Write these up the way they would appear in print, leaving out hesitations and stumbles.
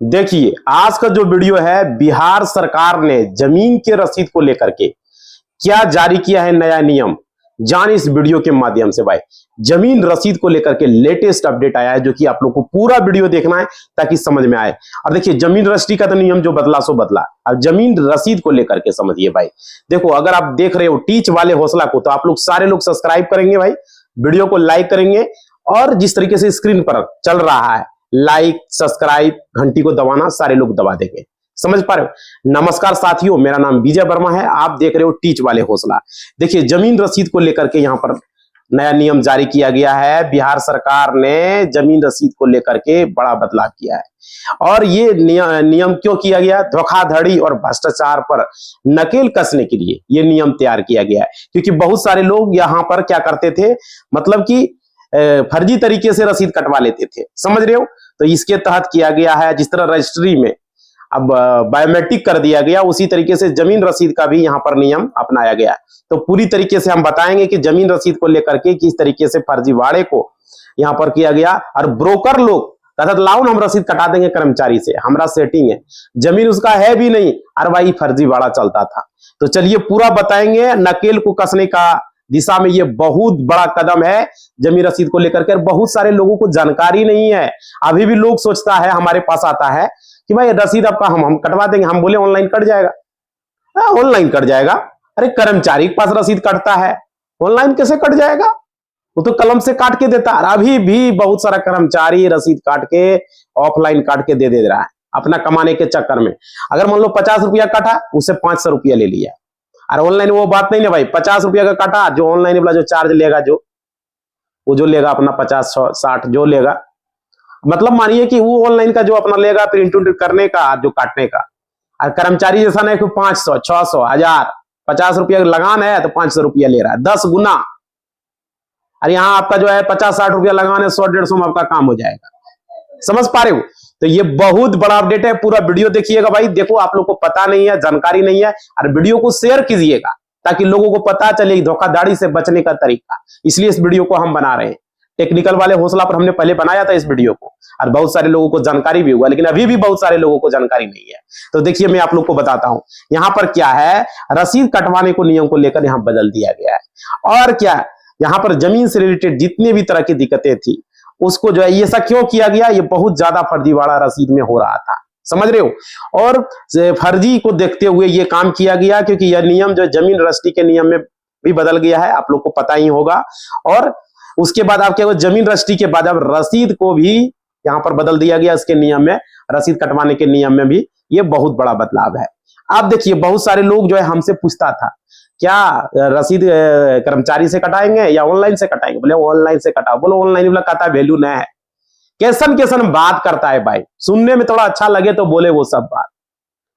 देखिए, आज का जो वीडियो है, बिहार सरकार ने जमीन के रसीद को लेकर के क्या जारी किया है नया नियम, जान इस वीडियो के माध्यम से। भाई, जमीन रसीद को लेकर के लेटेस्ट अपडेट आया है, जो कि आप लोग को पूरा वीडियो देखना है ताकि समझ में आए। और देखिए, जमीन रजिस्ट्री का तो नियम जो बदला सो बदला, अब जमीन रसीद को लेकर के समझिए। भाई देखो, अगर आप देख रहे हो टीच वाले हौसला को, तो आप लोग सारे लोग सब्सक्राइब करेंगे, भाई वीडियो को लाइक करेंगे, और जिस तरीके से स्क्रीन पर चल रहा है लाइक सब्सक्राइब घंटी को दबाना सारे लोग दबा देंगे। समझ पा रहे हो? नमस्कार साथियों, मेरा नाम विजय वर्मा है, आप देख रहे हो टीच वाले हौसला। देखिए, जमीन रसीद को लेकर के यहाँ पर नया नियम जारी किया गया है। बिहार सरकार ने जमीन रसीद को लेकर के बड़ा बदलाव किया है। और ये नियम क्यों किया गया? धोखाधड़ी और भ्रष्टाचार पर नकेल कसने के लिए ये नियम तैयार किया गया है। क्योंकि बहुत सारे लोग यहाँ पर क्या करते थे, मतलब कि फर्जी तरीके से रसीद कटवा लेते थे। समझ रहे हो? तो इसके तहत किया गया है, जिस तरह रजिस्ट्री में अब बायोमेट्रिक कर दिया गया, उसी तरीके से जमीन रसीद का भी यहाँ पर नियम अपनाया गया। तो पूरी तरीके से हम बताएंगे कि जमीन रसीद को लेकर के किस तरीके से फर्जीवाड़े को यहाँ पर किया गया। और ब्रोकर लोग तथा लाओ हम रसीद कटा देंगे कर्मचारी से, हमारा सेटिंग है, जमीन उसका है भी नहीं, और भाई फर्जीवाड़ा चलता था। तो चलिए पूरा बताएंगे। नकेल को कसने का दिशा में ये बहुत बड़ा कदम है जमीन रसीद को लेकर के। बहुत सारे लोगों को जानकारी नहीं है। अभी भी लोग सोचता है, हमारे पास आता है कि भाई रसीद आपका हम कटवा देंगे। हम बोले ऑनलाइन कट जाएगा। ऑनलाइन कट जाएगा? अरे कर्मचारी के पास रसीद कटता है, ऑनलाइन कैसे कट जाएगा? वो तो कलम से काट के देता है। अभी भी बहुत सारा कर्मचारी रसीद काट के ऑफलाइन काट के दे रहा है अपना कमाने के चक्कर में। अगर मान लो 50 रुपया कटा, उससे 500 रुपया ले लिया। और ऑनलाइन वो बात नहीं है भाई, 50 रुपया का काटा, जो ऑनलाइन वाला जो चार्ज लेगा, जो लेगा अपना 50-60 जो लेगा, मतलब मानिए कि वो ऑनलाइन का जो अपना लेगा प्रिंट उंट करने का, जो काटने का। और कर्मचारी जैसा नहीं कि 500, 600, 1000, 50 रुपया लगान है तो 500 रुपया ले रहा है, 10 गुना। और यहाँ आपका जो है 50-60 रुपया लगान है, 100-150 में आपका काम हो जाएगा। समझ पा रहे हो? तो ये बहुत बड़ा अपडेट है, पूरा वीडियो देखिएगा। भाई देखो, आप लोग को पता नहीं है, जानकारी नहीं है, और वीडियो को शेयर कीजिएगा ताकि लोगों को पता चले धोखाधड़ी से बचने का तरीका। इसलिए इस वीडियो को हम बना रहे हैं। टेक्निकल वाले हौसला पर हमने पहले बनाया था इस वीडियो को, और बहुत सारे लोगों को जानकारी भी हुआ, लेकिन अभी भी बहुत सारे लोगों को जानकारी नहीं है। तो देखिए, मैं आप लोग को बताता हूं यहां पर क्या है। रसीद कटवाने को नियम को लेकर यहां बदल दिया गया है। और क्या, यहां पर जमीन से रिलेटेड जितने भी तरह की दिक्कतें थी, उसको जो है ये सब क्यों किया गया? ये बहुत ज्यादा फर्जीवाड़ा रसीद में हो रहा था। समझ रहे हो? और फर्जी को देखते हुए ये काम किया गया, क्योंकि यह नियम जो जमीन रजिस्ट्री के नियम में भी बदल गया है, आप लोग को पता ही होगा। और उसके बाद आप क्या, जमीन रजिस्ट्री के बाद अब रसीद को भी यहाँ पर बदल दिया गया। इसके नियम में, रसीद कटवाने के नियम में भी ये बहुत बड़ा बदलाव है। आप देखिए, बहुत सारे लोग जो है हमसे पूछता था, क्या रसीद कर्मचारी से कटाएंगे या ऑनलाइन से कटाएंगे? बोले ऑनलाइन से कटाओ। बोलो ऑनलाइन वाला कहता है वैल्यू नहीं है। कैसन बात करता है भाई, सुनने में थोड़ा अच्छा लगे तो बोले वो सब बात।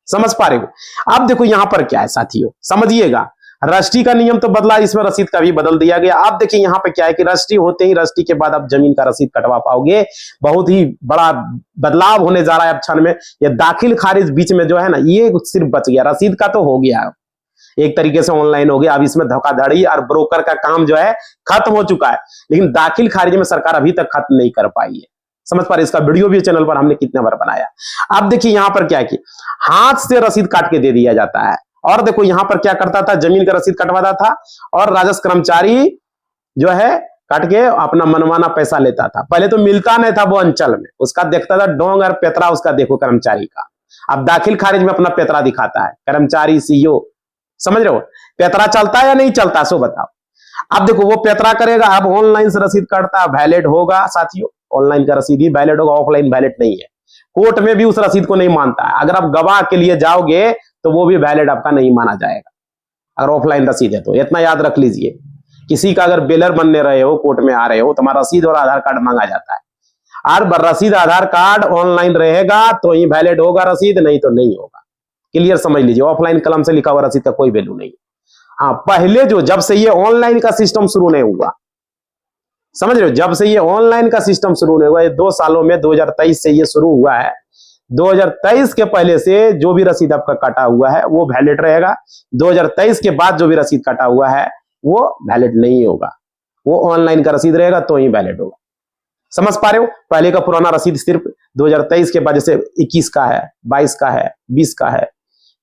समझ पा रहे हो? अब देखो यहाँ पर क्या है साथियों, समझिएगा। रजिस्ट्री का नियम तो बदला, इसमें रसीद का भी बदल दिया गया। आप देखिए यहाँ पे क्या है कि रजिस्ट्री होते ही, रजिस्ट्री के बाद आप जमीन का रसीद कटवा पाओगे। बहुत ही बड़ा बदलाव होने जा रहा है अब क्षण में। ये दाखिल खारिज बीच में जो है ना, ये सिर्फ बच गया। रसीद का तो हो गया, एक तरीके से ऑनलाइन हो गया। अब इसमें धोखाधड़ी और ब्रोकर का काम जो है खत्म हो चुका है, लेकिन दाखिल खारिज में सरकार अभी तक खत्म नहीं कर पाई है। समझ पा रहे? इसका वीडियो भी चैनल पर हमने कितने बार बनाया। अब देखिए यहाँ पर क्या है कि हाथ से रसीद काट के दे दिया जाता है। और देखो यहाँ पर क्या करता था, जमीन का रसीद कटवाता था, और राजस्व कर्मचारी जो है काट के अपना मनमाना पैसा लेता था। पहले तो मिलता नहीं था वो अंचल में, उसका देखता था डोंग और पेतरा उसका, देखो कर्मचारी का। अब दाखिल खारिज में अपना पेतरा दिखाता है कर्मचारी, सीईओ। समझ रहे हो? पेतरा चलता है या नहीं चलता, सो बताओ। अब देखो वो पेतरा करेगा। अब ऑनलाइन से रसीद काटता है, वैलिड होगा साथियों। ऑनलाइन का रसीद ही वैलिड होगा, ऑफलाइन वैलिड नहीं है। कोर्ट में भी उस रसीद को नहीं मानता है। अगर आप गवाह के लिए जाओगे तो वो भी वैलिड आपका नहीं माना जाएगा, अगर ऑफलाइन रसीद है तो। इतना याद रख लीजिए, किसी का अगर बेलर बनने रहे हो, कोर्ट में आ रहे हो, तुम्हारा रसीद और आधार कार्ड मांगा जाता है। और रसीद आधार कार्ड ऑनलाइन रहेगा तो ही वैलिड होगा रसीद, नहीं तो नहीं होगा। क्लियर समझ लीजिए, ऑफलाइन कलम से लिखा हुआ रसीद का कोई वैल्यू नहीं। हाँ, पहले जब से ये ऑनलाइन का सिस्टम शुरू नहीं हुआ, समझ रहे हो, जब से ये ऑनलाइन का सिस्टम शुरू नहीं हुआ, ये 2 सालों में 2023 से ये शुरू हुआ है। 2023 के पहले से जो भी रसीद आपका काटा हुआ है वो वैलिड रहेगा। 2023 के बाद जो भी रसीद काटा हुआ है वो वैलिड नहीं होगा। वो ऑनलाइन का रसीद रहेगा तो ही वैलिड होगा। समझ पा रहे हो? पहले का पुराना रसीद सिर्फ 2023 के बाद जैसे 21 का है, 22 का है, 20 का है,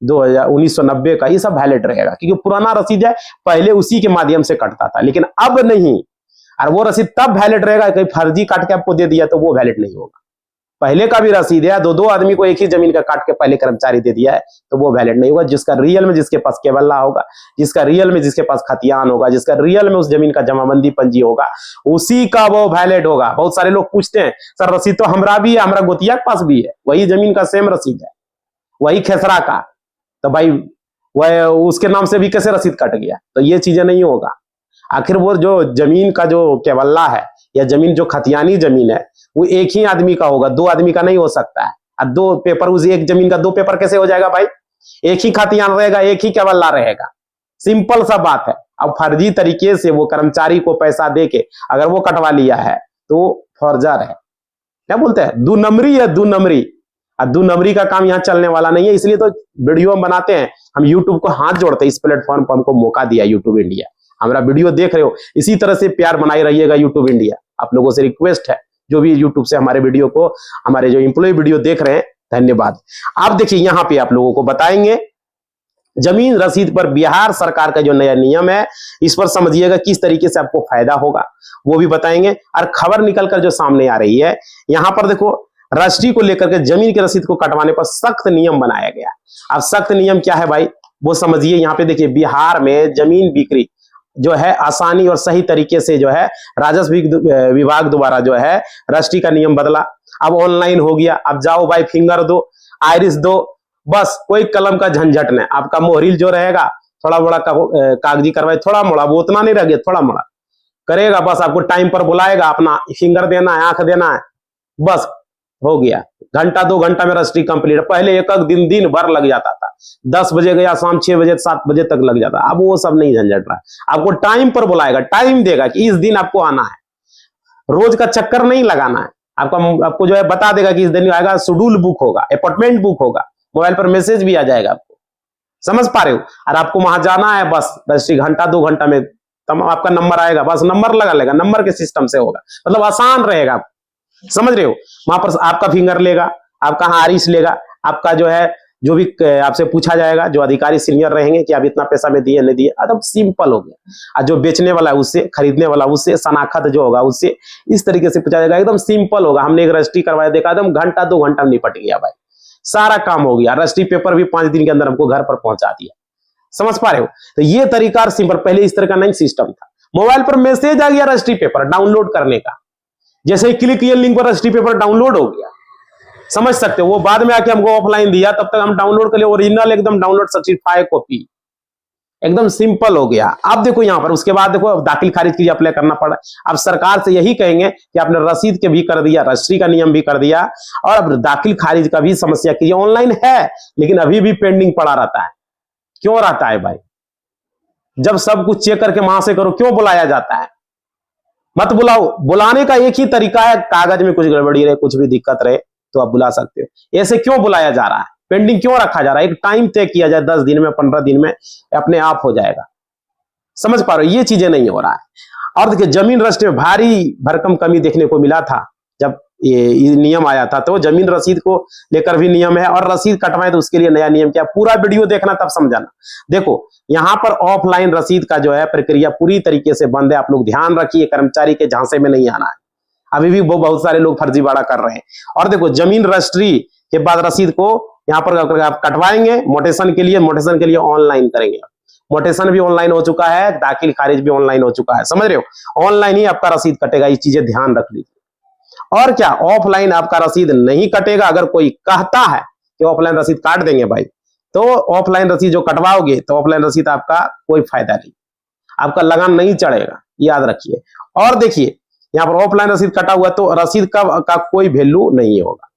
1990 का, ये सब वैलिड रहेगा क्योंकि पुराना रसीद है, पहले उसी के माध्यम से कटता था, लेकिन अब नहीं। और वो रसीद तब वैलिड रहेगा कहीं फर्जी काट के आपको दे दिया तो वो वैलिड नहीं होगा। पहले का भी रसीद है, दो आदमी को एक ही जमीन का काट के पहले कर्मचारी दे दिया है तो वो वैलिड नहीं होगा। जिसका रियल में जिसके पास केवल्ला होगा, जिसका रियल में जिसके पास खतियान होगा, जिसका रियल में उस जमीन का जमाबंदी पंजी होगा, उसी का वो वैलिड होगा। बहुत सारे लोग पूछते हैं सर रसीद तो हमारा भी है, हमारा गोतिया के पास भी है, वही जमीन का सेम रसीद है, वही खेसरा का, तो भाई वह उसके नाम से भी कैसे रसीद कट गया? तो ये चीजें नहीं होगा। आखिर वो जो जमीन का जो केवल्ला है या जमीन जो खतियानी जमीन है वो एक ही आदमी का होगा, दो आदमी का नहीं हो सकता है। अब दो पेपर, उस एक जमीन का दो पेपर कैसे हो जाएगा भाई? एक ही खतियान रहेगा, एक ही केवल्ला रहेगा, सिंपल सा बात है। अब फर्जी तरीके से वो कर्मचारी को पैसा दे के अगर वो कटवा लिया है तो फर्जर है, क्या बोलते हैं, दो नंबरी है, दो नंबरी। अब दो नंबरी का काम यहाँ चलने वाला नहीं है, इसलिए तो वीडियो हम बनाते हैं, हम यूट्यूब को हाथ जोड़ते हैं, इस प्लेटफॉर्म पर हमको मौका दिया यूट्यूब इंडिया। हमारा वीडियो देख रहे हो, इसी तरह से प्यार बनाए रहिएगा यूट्यूब इंडिया। आप लोगों से रिक्वेस्ट है, जो भी यूट्यूब से हमारे वीडियो को, हमारे जो एम्प्लॉय वीडियो देख रहे हैं, धन्यवाद। आप देखिए यहाँ पे आप लोगों को बताएंगे जमीन रसीद पर बिहार सरकार का जो नया नियम है, इस पर समझिएगा किस तरीके से आपको फायदा होगा, वो भी बताएंगे। और खबर निकलकर जो सामने आ रही है, यहाँ पर देखो रजिस्ट्री को लेकर के जमीन की रसीद को कटवाने पर सख्त नियम बनाया गया। अब सख्त नियम क्या है भाई, वो समझिए। यहाँ पे देखिए बिहार में जमीन बिक्री जो है आसानी और सही तरीके से जो है राजस्व विभाग द्वारा जो है रजिस्ट्री का नियम बदला। अब ऑनलाइन हो गया, अब जाओ भाई फिंगर दो, आइरिस दो, बस कोई कलम का झंझट नहीं। आपका मोहरिल जो रहेगा थोड़ा बड़ा कागजी करवाए, थोड़ा मोड़ा, वो उतना नहीं रह गया, थोड़ा मोड़ा करेगा, बस आपको टाइम पर बुलाएगा, अपना फिंगर देना है, आंख देना है, बस हो गया। घंटा 2 घंटा में रजिस्ट्री कंप्लीट। पहले एक दिन दिन भर लग जाता था, 10 बजे गया, शाम 6 बजे 7 बजे तक लग जाता। अब वो सब नहीं झंझट रहा, आपको टाइम पर बुलाएगा, टाइम देगा कि इस दिन आपको आना है, रोज का चक्कर नहीं लगाना है। आपको जो है बता देगा कि इस दिन आएगा, शेड्यूल बुक होगा, अपॉइंटमेंट बुक होगा, मोबाइल पर मैसेज भी आ जाएगा आपको, समझ पा रहे हो। और आपको वहां जाना है, बस रजिस्ट्री घंटा 2 घंटा में आपका नंबर आएगा, बस नंबर लगा लेगा, नंबर के सिस्टम से होगा, मतलब आसान रहेगा, समझ रहे हो। वहां पर आपका फिंगर लेगा, आपका आरिस लेगा, आपका जो है जो भी आपसे पूछा जाएगा, जो अधिकारी सीनियर रहेंगे कि आप इतना पैसा में दिए नहीं दिए, एकदम सिंपल हो गया। और जो बेचने वाला है उससे, खरीदने वाला उससे, शनाखत जो होगा उससे, इस तरीके से पूछा जाएगा, एकदम सिंपल होगा। हमने एक रजिस्ट्री करवाया, देखा एकदम घंटा 2 घंटा में निपट गया भाई, सारा काम हो गया। रजिस्ट्री पेपर भी 5 दिन के अंदर हमको घर पर पहुंचा दिया, समझ पा रहे हो। तो ये तरीका सिंपल, पहले इस तरह का नहीं सिस्टम था। मोबाइल पर मैसेज आ गया रजिस्ट्री पेपर डाउनलोड करने का, जैसे ही क्लिक किया लिंक पर रजिस्ट्री पेपर डाउनलोड हो गया, समझ सकते हो। वो बाद में आके हमको ऑफलाइन दिया, तब तक हम डाउनलोड कर लिए, ओरिजिनल एकदम डाउनलोड सर्टिफाइड कॉपी, एकदम सिंपल हो गया। अब देखो यहाँ पर, उसके बाद देखो दाखिल खारिज के लिए अप्लाई करना पड़ा। अब सरकार से यही कहेंगे कि आपने रसीद के भी कर दिया, रजिस्ट्री का नियम भी कर दिया, और अब दाखिल खारिज का भी समस्या की ऑनलाइन है, लेकिन अभी भी पेंडिंग पड़ा रहता है। क्यों रहता है भाई? जब सब कुछ चेक करके वहां से करो, क्यों बुलाया जाता है? मत बुलाओ। बुलाने का एक ही तरीका है, कागज में कुछ गड़बड़ी रहे, कुछ भी दिक्कत रहे तो आप बुला सकते हो। ऐसे क्यों बुलाया जा रहा है, पेंडिंग क्यों रखा जा रहा है? एक टाइम तय किया जाए, 10 दिन में, 15 दिन में अपने आप हो जाएगा, समझ पा रहे हो। ये चीजें नहीं हो रहा है। और देखिए जमीन रजिस्ट्री में भारी भरकम कमी देखने को मिला था जब ये नियम आया था। तो जमीन रसीद को लेकर भी नियम है, और रसीद कटवाए तो उसके लिए नया नियम क्या, पूरा वीडियो देखना तब समझाना। देखो यहाँ पर ऑफलाइन रसीद का जो है प्रक्रिया पूरी तरीके से बंद है। आप लोग ध्यान रखिए, कर्मचारी के झांसे में नहीं आना है। अभी भी बहुत सारे लोग फर्जीवाड़ा कर रहे हैं। और देखो जमीन रजिस्ट्री के बाद रसीद को यहाँ पर आप कटवाएंगे मोटेशन के लिए ऑनलाइन करेंगे। मोटेशन भी ऑनलाइन हो चुका है, दाखिल खारिज भी ऑनलाइन हो चुका है, समझ रहे हो। ऑनलाइन ही आपका रसीद कटेगा, ये चीजें ध्यान रख लीजिए। और क्या, ऑफलाइन आपका रसीद नहीं कटेगा। अगर कोई कहता है कि ऑफलाइन रसीद काट देंगे भाई, तो ऑफलाइन रसीद जो कटवाओगे तो ऑफलाइन रसीद आपका कोई फायदा नहीं, आपका लगान नहीं चढ़ेगा, याद रखिए। और देखिए यहाँ पर ऑफलाइन रसीद कटा हुआ तो रसीद का कोई वैल्यू नहीं होगा।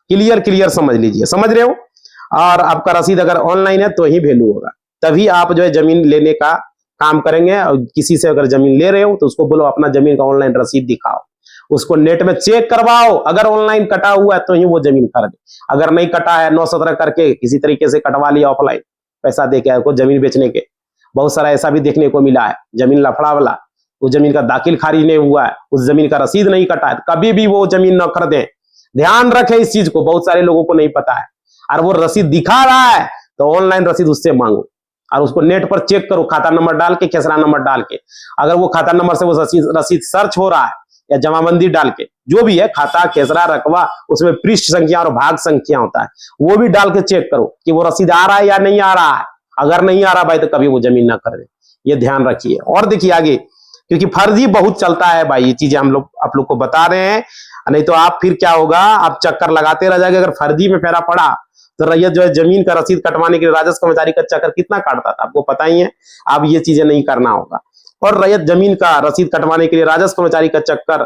क्लियर समझ लीजिए, समझ रहे हो। और आपका रसीद अगर ऑनलाइन है तो ही वैल्यू होगा, तभी आप जो है जमीन लेने का काम करेंगे। और किसी से अगर जमीन ले रहे हो तो उसको बोलो अपना जमीन का ऑनलाइन रसीद दिखाओ, उसको नेट में चेक करवाओ। अगर ऑनलाइन कटा हुआ है तो ही वो जमीन खरीदे, अगर नहीं कटा है 9-17 करके किसी तरीके से कटवा लिया ऑफलाइन, पैसा दे के आपको जमीन बेचने के, बहुत सारा ऐसा भी देखने को मिला है। जमीन लफड़ा वाला, उस जमीन का दाखिल खारिज नहीं हुआ है, उस जमीन का रसीद नहीं कटा है, कभी भी वो जमीन न खरीदें। ध्यान रखें इस चीज को, बहुत सारे लोगों को नहीं पता है। और वो रसीद दिखा रहा है तो ऑनलाइन रसीद उससे मांगो और उसको नेट पर चेक करो, खाता नंबर डाल के, खेसरा नंबर डाल के। अगर वो खाता नंबर से वो रसीद सर्च हो रहा है या जमाबंदी डाल के, जो भी है, खाता, खेसरा, रकबा, उसमें पृष्ठ संख्या और भाग संख्या होता है, वो भी डाल के चेक करो कि वो रसीद आ रहा है या नहीं आ रहा है। अगर नहीं आ रहा भाई तो कभी वो जमीन ना कर दे, ये ध्यान रखिए। और देखिए आगे, क्योंकि फर्जी बहुत चलता है भाई, ये चीजें हम लोग आप लोग को बता रहे हैं, नहीं तो आप फिर क्या होगा, आप चक्कर लगाते रह जाएंगे। अगर फर्जी में फेरा पड़ा तो रैयत जो है जमीन का रसीद कटवाने के लिए राजस्व कर्मचारी का चक्कर कितना काटता था, आपको पता ही है। अब ये चीजें नहीं करना होगा। और रैयत जमीन का रसीद कटवाने के लिए राजस्व कर्मचारी का चक्कर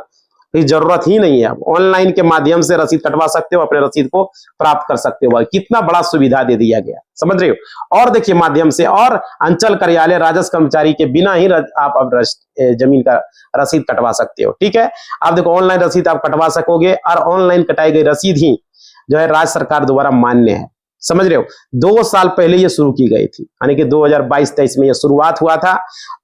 की जरूरत ही नहीं है। अब ऑनलाइन के माध्यम से रसीद कटवा सकते हो, अपने रसीद को प्राप्त कर सकते हो। कितना बड़ा सुविधा दे दिया गया, समझ रहे हो। और देखिए माध्यम से, और अंचल कार्यालय राजस्व कर्मचारी के बिना ही आप अब जमीन का रसीद कटवा सकते हो। ठीक है, आप देखो ऑनलाइन रसीद आप कटवा सकोगे और ऑनलाइन कटाई गई रसीद ही जो है राज्य सरकार द्वारा मान्य है, समझ रहे हो। 2 साल पहले ये शुरू की गई थी, यानी कि 2022-23 में यह शुरुआत हुआ था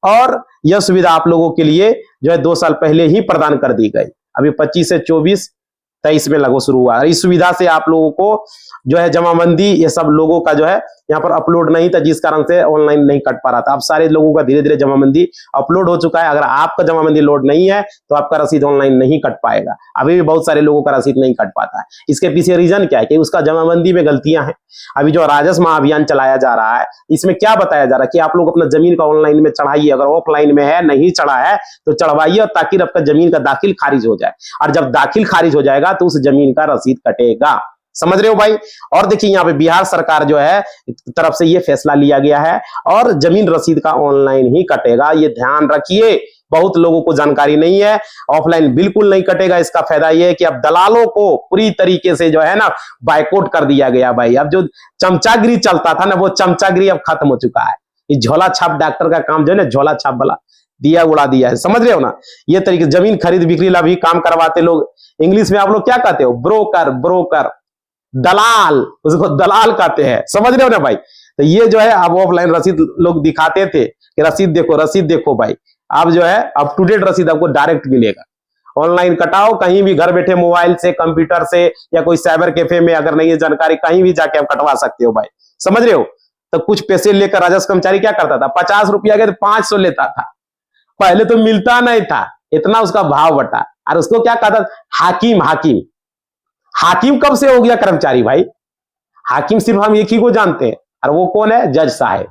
और यह सुविधा आप लोगों के लिए जो है 2 साल पहले ही प्रदान कर दी गई। अभी 25 से 24-23 में लगभग शुरू हुआ। इस सुविधा से आप लोगों को जो है जमाबंदी, ये सब लोगों का जो है यहाँ पर अपलोड नहीं था, जिस कारण से ऑनलाइन नहीं कट पा रहा था। अब सारे लोगों का धीरे धीरे जमाबंदी अपलोड हो चुका है। अगर आपका जमाबंदी लोड नहीं है तो आपका रसीद ऑनलाइन नहीं कट पाएगा। अभी भी बहुत सारे लोगों का रसीद नहीं कट पाता है। इसके पीछे रीजन क्या है कि उसका जमाबंदी में गलतियां हैं। अभी जो राजस्व महाअभियान चलाया जा रहा है, इसमें क्या बताया जा रहा है कि आप लोग अपना जमीन का ऑनलाइन में चढ़ाइए, अगर ऑफलाइन में है, नहीं चढ़ा है तो चढ़वाइए, ताकि आपका जमीन का दाखिल खारिज हो जाए। और जब दाखिल खारिज हो जाएगा तो उस जमीन का रसीद कटेगा, समझ रहे हो भाई। और देखिए यहाँ पे बिहार सरकार जो है तरफ से ये फैसला लिया गया है और जमीन रसीद का ऑनलाइन ही कटेगा, ये ध्यान रखिए। बहुत लोगों को जानकारी नहीं है, ऑफलाइन बिल्कुल नहीं कटेगा। इसका फायदा ये है कि अब दलालों को पूरी तरीके से जो है ना बाइकआउट कर दिया गया भाई। अब जो चमचागिरी चलता था ना, वो चमचागिरी अब खत्म हो चुका है। ये झोला छाप डॉक्टर का काम जो है ना, झोला छाप वाला दिया उड़ा दिया है, समझ रहे हो ना। ये तरीके जमीन खरीद बिक्री ला भी काम करवाते लोग, इंग्लिश में आप लोग क्या कहते हो, ब्रोकर, ब्रोकर, दलाल, उसको दलाल कहते हैं, समझ रहे हो ना भाई। तो ये जो है अब ऑफलाइन रसीद लोग दिखाते थे कि रसीद देखो, रसीद देखो भाई। अब जो है अप टू डेट रसीद आपको डायरेक्ट मिलेगा। ऑनलाइन कटाओ, कहीं भी घर बैठे मोबाइल से, कंप्यूटर से, या कोई साइबर कैफे में, अगर नहीं है जानकारी, कहीं भी जाके आप कटवा सकते हो भाई, समझ रहे हो। तो कुछ पैसे लेकर राजस्व कर्मचारी क्या करता था, 50 रुपया के 500 लेता था। पहले तो मिलता नहीं था, इतना उसका भाव बटा। और उसको क्या कहता था, हाकिम। हाकिम हाकिम कब से हो गया कर्मचारी भाई। हाकिम सिर्फ हम एक ही को जानते हैं, और वो कौन है, जज साहब,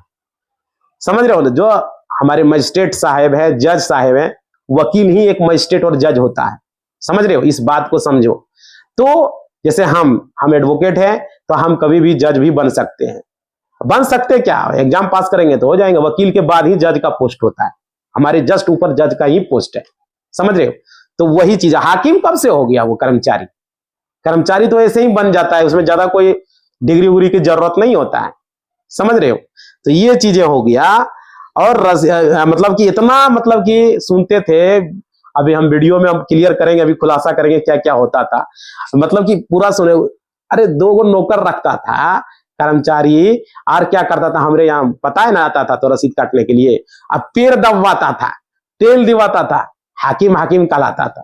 समझ रहे हो। जो हमारे मजिस्ट्रेट साहब है, जज साहब है, वकील ही एक मजिस्ट्रेट और जज होता है, समझ रहे हो। इस बात को समझो। तो जैसे हम एडवोकेट हैं तो हम कभी भी जज भी बन सकते हैं। बन सकते क्या, एग्जाम पास करेंगे तो हो जाएंगे। वकील के बाद ही जज का पोस्ट होता है, हमारे जस्ट ऊपर जज का ही पोस्ट है, समझ रहे हो। तो वही चीज, हाकिम कब से हो गया वो कर्मचारी। कर्मचारी तो ऐसे ही बन जाता है, उसमें ज्यादा कोई डिग्री उग्री की जरूरत नहीं होता है, समझ रहे हो। तो ये चीजें हो गया। और मतलब कि इतना, मतलब कि सुनते थे, अभी हम वीडियो में हम क्लियर करेंगे, अभी खुलासा करेंगे क्या क्या होता था। मतलब कि पूरा सुने। अरे 2 नौकर रखता था कर्मचारी, और क्या करता था, हमरे यहाँ पता है ना, आता था तो रसीद काटने के लिए, अब पैर दबवाता था, तेल दिवाता था, हाकिम हाकिम कहलाता था।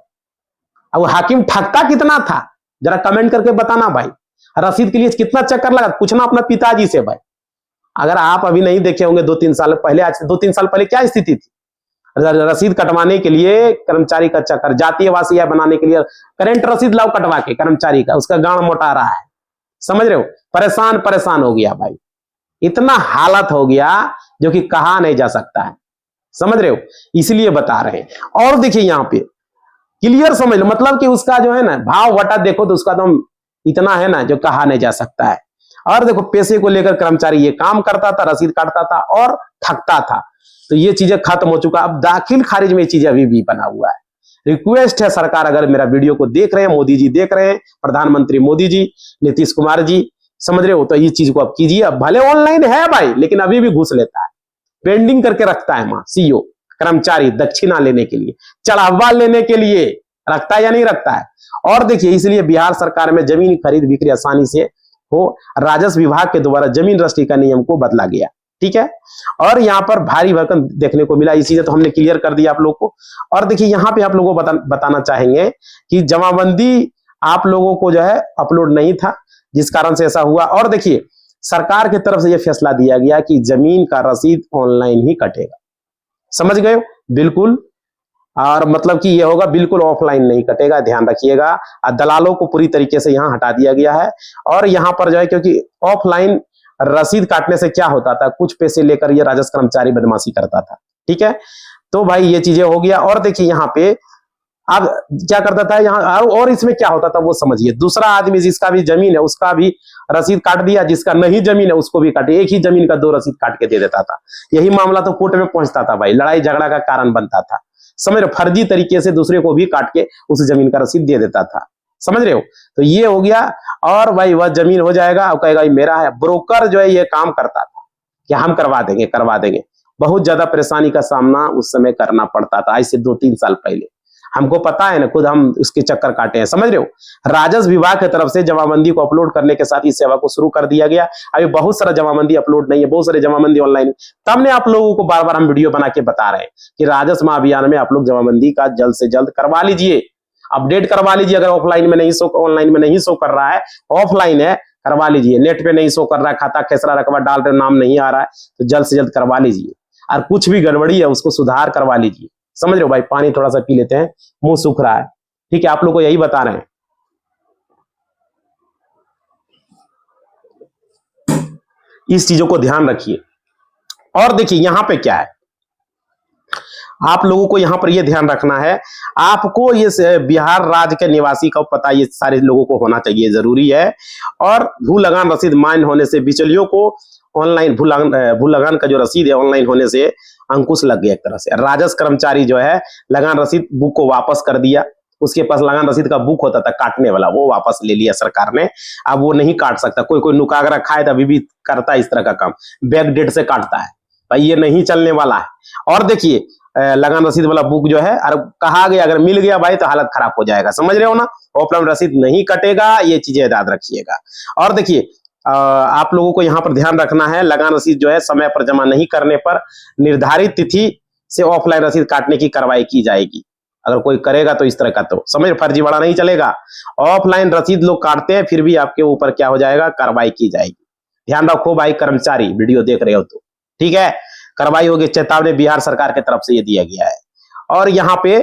अब हाकिम ठगता कितना था, जरा कमेंट करके बताना भाई। रसीद के लिए कितना चक्कर लगा, पूछना अपना पिताजी से भाई। अगर आप अभी नहीं देखे होंगे 2-3 साल पहले, आज से 2-3 साल पहले क्या स्थिति थी। रसीद कटवाने के लिए कर्मचारी का चक्कर, जातीय वासिया बनाने के लिए करंट रसीद लाओ कटवा के कर्मचारी का, उसका गांड मोटा रहा है, समझ रहे हो। परेशान हो गया भाई, इतना हालत हो गया जो कि कहा नहीं जा सकता है, समझ रहे हो। इसलिए बता रहे हैं। और देखिए यहाँ पे क्लियर समझ लो, मतलब कि उसका जो है ना भाव वटा देखो तो उसका तो इतना है ना जो कहा नहीं जा सकता है। और देखो पैसे को लेकर कर्मचारी ये काम करता था, रसीद काटता था और ठगता था। तो ये चीजें खत्म हो चुका। अब दाखिल खारिज में ये चीजें अभी भी बना हुआ है। रिक्वेस्ट है, सरकार अगर मेरा वीडियो को देख रहे हैं, मोदी जी देख रहे हैं, प्रधानमंत्री मोदी जी, नीतीश कुमार जी, समझ रहे हो, तो ये चीज को आप कीजिए। अब भले ऑनलाइन है भाई, लेकिन अभी भी घूस लेता है, पेंडिंग करके रखता है वहां सीओ कर्मचारी, दक्षिणा लेने के लिए, चढ़ावा लेने के लिए रखता है या नहीं रखता है। और देखिए इसलिए बिहार सरकार में जमीन खरीद बिक्री आसानी से हो, राजस्व विभाग के द्वारा जमीन रजिस्ट्री का नियम को बदला गया, ठीक है। और यहाँ पर भारी भरकम देखने को मिला, इसी से तो हमने क्लियर कर दिया आप लोग को। और देखिए यहाँ पे आप लोगों को बताना चाहेंगे कि जमाबंदी आप लोगों को जो है अपलोड नहीं था, जिस कारण से ऐसा हुआ। और देखिए सरकार की तरफ से यह फैसला दिया गया कि जमीन का रसीद ऑनलाइन ही कटेगा, समझ गए हो? बिल्कुल। और मतलब कि ये होगा, बिल्कुल ऑफलाइन नहीं कटेगा, ध्यान रखिएगा। दलालों को पूरी तरीके से यहाँ हटा दिया गया है। और यहाँ पर जो है, क्योंकि ऑफलाइन रसीद काटने से क्या होता था, कुछ पैसे लेकर ये राजस्व कर्मचारी बदमाशी करता था, ठीक है। तो भाई ये चीजें हो गया। और देखिए यहाँ पे अब क्या करता था यहाँ, और इसमें क्या होता था वो समझिए। दूसरा आदमी जिसका भी जमीन है उसका भी रसीद काट दिया, जिसका नहीं जमीन है उसको भी काटे, एक ही जमीन का 2 रसीद काट के दे देता था। यही मामला तो कोर्ट में पहुंचता था भाई, लड़ाई झगड़ा का कारण बनता था, समझ रहे हो? फर्जी तरीके से दूसरे को भी काट के उस जमीन का रसीद दे देता था, समझ रहे हो? तो ये हो गया। और भाई वह जमीन हो जाएगा और कहेगा ये मेरा है। ब्रोकर जो है ये काम करता था कि हम करवा देंगे। बहुत ज्यादा परेशानी का सामना उस समय करना पड़ता था, आज से 2-3 साल पहले। हमको पता है ना, खुद हम उसके चक्कर काटे हैं, समझ रहे हो? राजस्व विभाग की तरफ से जमाबंदी को अपलोड करने के साथ इस सेवा को शुरू कर दिया गया। अभी बहुत सारा जमाबंदी अपलोड नहीं है, बहुत सारे जमाबंदी ऑनलाइन। तब ने आप लोगों को बार बार हम वीडियो बना के बता रहे हैं कि राजस्व महाअभियान में आप लोग जमाबंदी का जल्द से जल्द करवा लीजिए, अपडेट करवा लीजिए। अगर ऑफलाइन में नहीं शो, ऑनलाइन में नहीं शो कर रहा है, ऑफलाइन है, करवा लीजिए। नेट पे नहीं शो कर रहा है, खाता खेसरा रकबा डाल रहे, नाम नहीं आ रहा है, तो जल्द से जल्द करवा लीजिए। और कुछ भी गड़बड़ी है उसको सुधार करवा लीजिए, समझ रहे हो भाई? पानी थोड़ा सा पी लेते हैं, मुंह सूख रहा है, ठीक है। आप लोग को यही बता रहे हैं। इस चीजों को ध्यान रखिए। और देखिए यहां पे क्या है, आप लोगों को यहां पर यह ध्यान रखना है, आपको ये बिहार राज्य के निवासी का पता ये सारे लोगों को होना चाहिए, जरूरी है। और भू लगान रसीद मान्य होने से बिचौलियों को ऑनलाइन भू लगान का जो रसीद है ऑनलाइन होने से अंकुश लग गया। एक तरह से राजस्व कर्मचारी जो है लगान रसीद बुक को वापस कर दिया। उसके पास लगान रसीद का बुक होता था काटने वाला, वो वापस ले लिया सरकार ने। अब वो नहीं काट सकता। कोई नुकाग रखा है तो अभी भी करता है इस तरह का काम, बैक डेट से काटता है भाई, ये नहीं चलने वाला है। और देखिए लगान रसीद वाला बुक जो है, और कहा गया अगर मिल गया भाई तो हालत खराब हो जाएगा, समझ रहे हो ना? ऑफलाइन रसीद नहीं कटेगा, ये चीजें याद रखिएगा। और देखिए आप लोगों को यहाँ पर ध्यान रखना है, लगान रसीद जो है समय पर जमा नहीं करने पर निर्धारित तिथि से ऑफलाइन रसीद काटने की कार्रवाई की जाएगी। अगर कोई करेगा तो इस तरह का, तो समझ, फर्जीवाड़ा नहीं चलेगा। ऑफलाइन रसीद लोग काटते हैं फिर भी आपके ऊपर क्या हो जाएगा, कार्रवाई की जाएगी। ध्यान रखो भाई कर्मचारी, वीडियो देख रहे हो तो, ठीक है? कार्रवाई होगी, चेतावनी बिहार सरकार की तरफ से ये दिया गया है। और यहाँ पे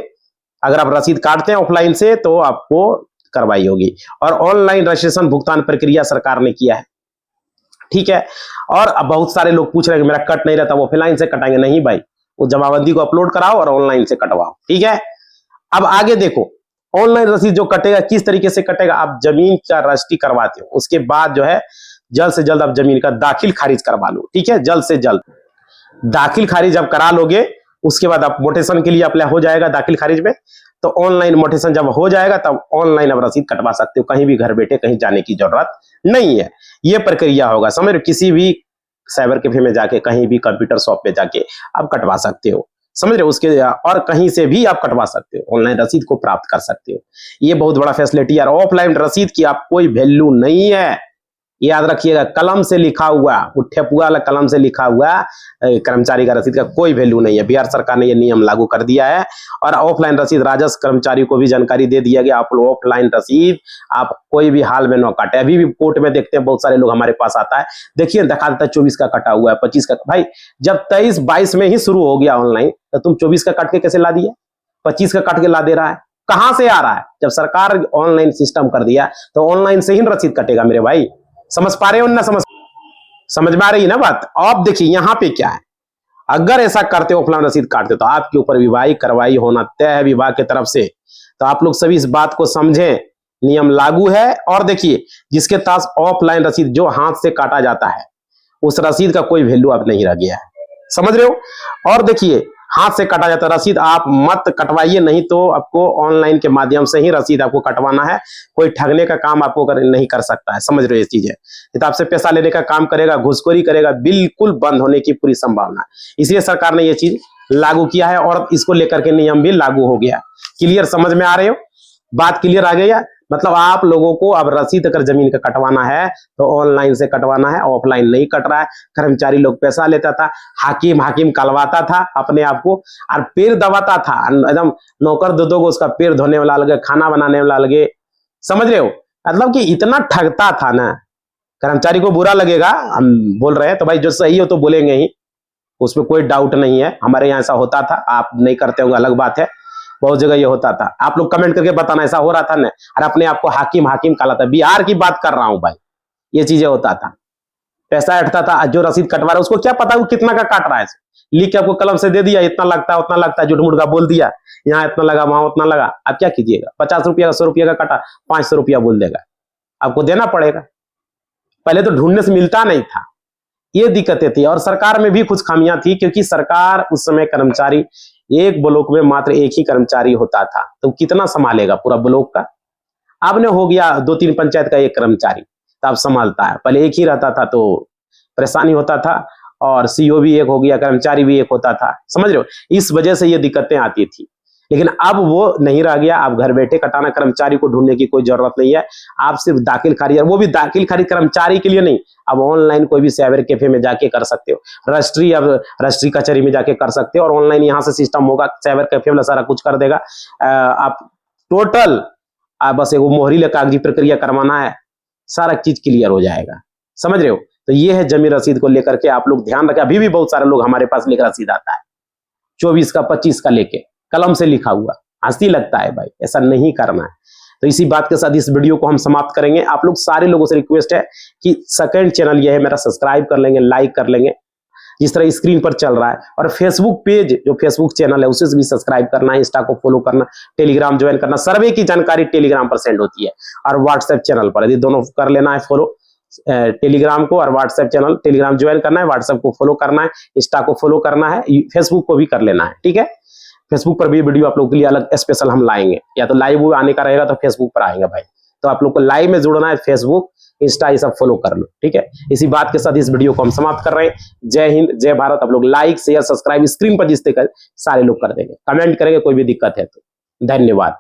अगर आप रसीद काटते हैं ऑफलाइन से तो आपको कार्रवाई होगी। और ऑनलाइन रजिस्ट्रेशन भुगतान प्रक्रिया सरकार ने किया है, ठीक है। और अब बहुत सारे लोग पूछ रहे हैं कि मेरा कट नहीं रहता, वो ऑफलाइन से कटाएंगे। नहीं भाई, वो जमाबंदी को अपलोड कराओ और ऑनलाइन से कटवाओ, ठीक है। अब आगे देखो, ऑनलाइन रसीद जो कटेगा किस तरीके से कटेगा। आप जमीन का रजिस्ट्री करवाते हो, उसके बाद जो है जल्द से जल्द आप जमीन का दाखिल खारिज करवा लो, ठीक है। जल्द से जल्द दाखिल खारिज आप करा लोगे, उसके बाद आप मोटेशन के लिए अप्लाई हो जाएगा दाखिल खारिज में। तो ऑनलाइन मोटेशन जब हो जाएगा तब ऑनलाइन आप रसीद कटवा सकते हो, कहीं भी घर बैठे, कहीं जाने की जरूरत नहीं है। ये प्रक्रिया होगा, समझ रहे हो? किसी भी साइबर कैफे में जाके, कहीं भी कंप्यूटर शॉप पे जाके आप कटवा सकते हो, समझ रहे हो? उसके और कहीं से भी आप कटवा सकते हो, ऑनलाइन रसीद को प्राप्त कर सकते हो। ये बहुत बड़ा फैसिलिटी है। ऑफलाइन रसीद की आप कोई वैल्यू नहीं है, याद रखिएगा। कलम से लिखा हुआ, ठेपुआ वाला कलम से लिखा हुआ कर्मचारी का रसीद का कोई वैल्यू नहीं है। बिहार सरकार ने यह नियम लागू कर दिया है। और ऑफलाइन रसीद राजस्व कर्मचारी को भी जानकारी दे दिया गया, आप ऑफलाइन रसीद आप कोई भी हाल में न काटे। अभी भी कोर्ट में देखते हैं बहुत सारे लोग हमारे पास आता है, देखिए दिखा देता है 24 का कटा हुआ है, 25 का। भाई जब 23-22 में ही शुरू हो गया ऑनलाइन, तो तुम 24 का काट के कैसे ला दिया, 25 का काट के ला दे रहा है? कहां से आ रहा है? जब सरकार ऑनलाइन सिस्टम कर दिया तो ऑनलाइन से ही रसीद कटेगा मेरे भाई। समझ पा रहे हो ना? समझ में आ रही है ना बात? अब देखिए यहाँ पे क्या है, अगर ऐसा करते हो ऑफलाइन रसीद काटते हो तो आपके ऊपर विवाहिक कार्रवाई होना तय है विभाग की तरफ से। तो आप लोग सभी इस बात को समझें, नियम लागू है। और देखिए जिसके पास ऑफलाइन रसीद जो हाथ से काटा जाता है उस रसीद का कोई वैल्यू अब नहीं रह गया है, समझ रहे हो? और देखिए हाथ से काटा जाता रसीद आप मत कटवाइए, नहीं तो आपको ऑनलाइन के माध्यम से ही रसीद आपको कटवाना है। कोई ठगने का काम आपको नहीं कर सकता है, समझ रहे हो ये चीजें? तो आपसे पैसा लेने का काम करेगा, घुसखोरी करेगा, बिल्कुल बंद होने की पूरी संभावना है। इसलिए सरकार ने ये चीज लागू किया है और इसको लेकर के नियम भी लागू हो गया। क्लियर, समझ में आ रहे हो? बात क्लियर आ गई है? मतलब आप लोगों को अब रसीद अगर जमीन का कटवाना है तो ऑनलाइन से कटवाना है, ऑफलाइन नहीं कट रहा है। कर्मचारी लोग पैसा लेता था, हाकिम कलवाता था अपने आप को और पैर दबाता था, एकदम नौकर दो को उसका पैर धोने वाला लगे, खाना बनाने वाला लगे, समझ रहे हो, मतलब कि इतना ठगता था ना। कर्मचारी को बुरा लगेगा, हम बोल रहे हैं तो भाई जो सही हो तो बोलेंगे ही, उसमें कोई डाउट नहीं है। हमारे यहाँ ऐसा होता था, आप नहीं करते होंगे अलग बात है, बहुत जगह ये होता था। आप लोग कमेंट करके बताना ऐसा हो रहा था ना, और अपने आप को हाकिम हाकिम कहलाता। बिहार की बात कर रहा हूं भाई, ये चीजें होता था। पैसा हटता था, जो रसीद कटवा रहा है उसको क्या पता वो कितना का काट रहा है, लिख के आपको कलम से दे दिया, इतना लगता है उतना लगता है, झूठ मूठ का बोल दिया, यहाँ इतना लगा वहां उतना लगा। आप क्या कीजिएगा, 50 रुपया 100 रुपया का काटा, 500 रुपया बोल देगा, आपको देना पड़ेगा। पहले तो ढूंढने से मिलता नहीं था, ये दिक्कतें थी। और सरकार में भी कुछ खामियां थी, क्योंकि सरकार उस समय कर्मचारी, एक ब्लॉक में मात्र एक ही कर्मचारी होता था, तो कितना संभालेगा पूरा ब्लॉक का। अब ने हो गया 2-3 पंचायत का एक कर्मचारी, तब संभालता है। पहले एक ही रहता था तो परेशानी होता था, और सीओ भी एक हो गया, कर्मचारी भी एक होता था, समझ रहे हो, इस वजह से ये दिक्कतें आती थी। लेकिन अब वो नहीं रह गया, आप घर बैठे कटाना, कर्मचारी को ढूंढने की कोई जरूरत नहीं है। आप सिर्फ दाखिल खारिज, वो भी दाखिल खारिज कर्मचारी के लिए नहीं, अब ऑनलाइन कोई भी साइबर कैफे में जाके कर सकते हो, रजिस्ट्री, अब रजिस्ट्री कचहरी में जाके कर सकते हो, और ऑनलाइन यहाँ से सिस्टम होगा, साइबर कैफे वाला सारा कुछ कर देगा। आप टोटल बस एक मोहरी ले कागजी प्रक्रिया करवाना है, सारा चीज क्लियर हो जाएगा, समझ रहे हो। तो ये है जमीन रसीद को लेकर के, आप लोग ध्यान रखें। अभी भी बहुत सारे लोग हमारे पास लेकर रसीद आता है 24 का 25 का लेके, कलम से लिखा हुआ, हंसी लगता है भाई, ऐसा नहीं करना है। तो इसी बात के साथ इस वीडियो को हम समाप्त करेंगे। आप लोग सारे लोगों से रिक्वेस्ट है कि सेकंड चैनल ये है मेरा, सब्सक्राइब कर लेंगे, लाइक कर लेंगे, जिस तरह स्क्रीन पर चल रहा है। और फेसबुक पेज, जो फेसबुक चैनल है, उसे भी सब्सक्राइब करना है, इंस्टा को फॉलो करना, टेलीग्राम ज्वाइन करना। सर्वे की जानकारी टेलीग्राम पर सेंड होती है, और व्हाट्सएप चैनल पर, यदि दोनों कर लेना है फॉलो, टेलीग्राम को और व्हाट्सएप चैनल, टेलीग्राम ज्वाइन करना है, व्हाट्सएप को फॉलो करना है, इंस्टा को फॉलो करना है, फेसबुक को भी कर लेना है, ठीक है। फेसबुक पर भी वीडियो आप लोगों के लिए अलग स्पेशल हम लाएंगे, या तो लाइव आने का रहेगा तो फेसबुक पर आएगा भाई। तो आप लोग को लाइव में जुड़ना है, फेसबुक इंस्टा ये सब फॉलो कर लो, ठीक है। इसी बात के साथ इस वीडियो को हम समाप्त कर रहे हैं। जय हिंद, जय भारत। आप लोग लाइक शेयर सब्सक्राइब स्क्रीन पर जिससे सारे लोग कर देंगे, कमेंट करेंगे कोई भी दिक्कत है तो। धन्यवाद।